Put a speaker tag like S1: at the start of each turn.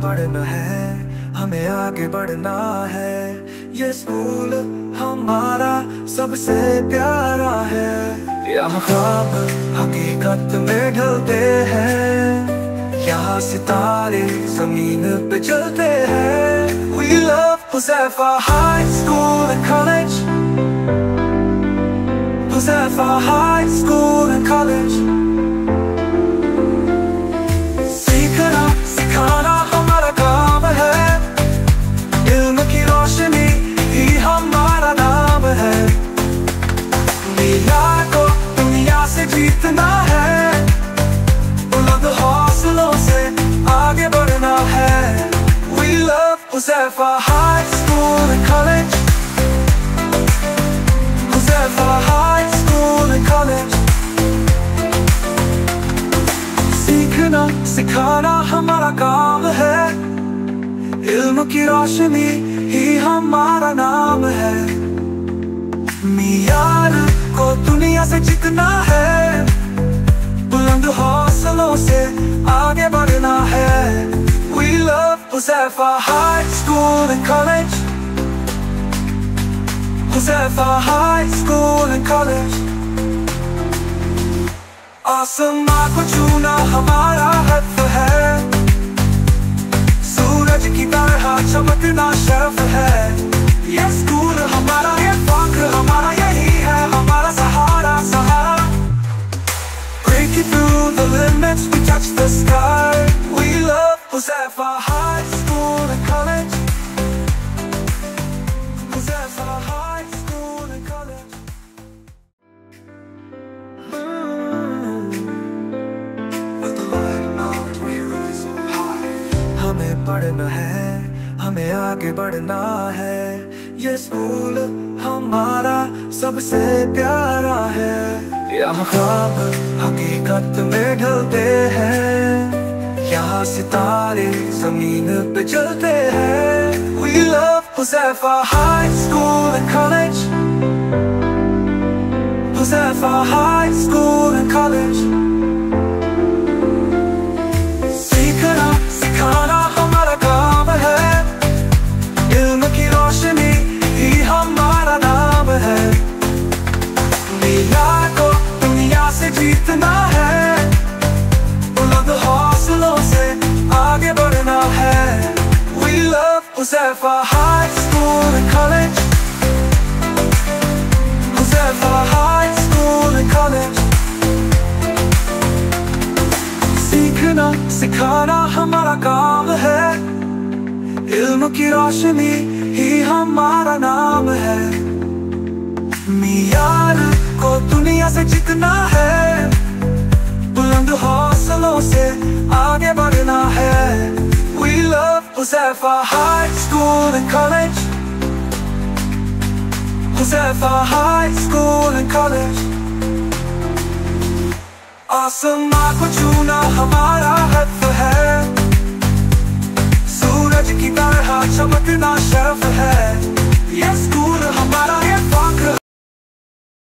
S1: पढ़ना है, हमें आगे बढ़ना है। ये स्कूल हमारा सबसे प्यारा है। यहाँ ख्वाब हकीकत में ढलते हैं, यहाँ सितारे जमीन पे चलते हैं। We love Huzaifah High School and College, Huzaifah High School and College। सीखना सिखाना हमारा काम है, इल्म की रोशनी ही हमारा नाम है। दुनिया को दुनिया से जीतना है, बुलंद हौसलों से आगे बढ़ना है। We love Huzaifah High School and College, Huzaifah High School and College। सीखना सिखाना हमारा काम है, इल्म की रोशनी ही हमारा नाम है। मियार को दुनिया से जीतना है, बुलंद हौसलों से आगे बढ़ना है। We love Huzaifah High School and College, Huzaifah High School and College। आसमां को छूना हमारा हक है, सूरज की तरह चमकना शर्फ है। ये स्कूल हमारा, ये फख्र हमारा, यही है हमारा सहारा सहारा। Breaking through the limits, we touch the sky। We love Huzaifah High School and College, Huzaifah High School and College। हमें पढ़ना है, हमें आगे बढ़ना है। ये स्कूल हमारा सबसे प्यारा है। यहाँ ख्वाब हकीकत में ढलते हैं, यहाँ सितारे जमीन पे चलते हैं। We love Huzaifah High School and College, Huzaifah High School and College। सीखना सिखाना हमारा काम है, इल्म की रोशनी ही हमारा नाम है। दुनिया को दुनिया से जीतना है, बुलंद हौसलों से आगे बढ़ना है। We love Huzaifah High School and College, Huzaifah High School and College। सीखना सिखाना हमारा काम है, इल्म की रोशनी ही हमारा नाम है। मियार को दुनिया से जीतना है, बुलंद हौसलों से आगे बढ़ना है। We love Huzaifah High School and College, Huzaifah High School and College। आसमां को छूना हमारा हक है, सूरज की तरह चमकना शर्फ है। ये स्कूल हमारा, ये फख्र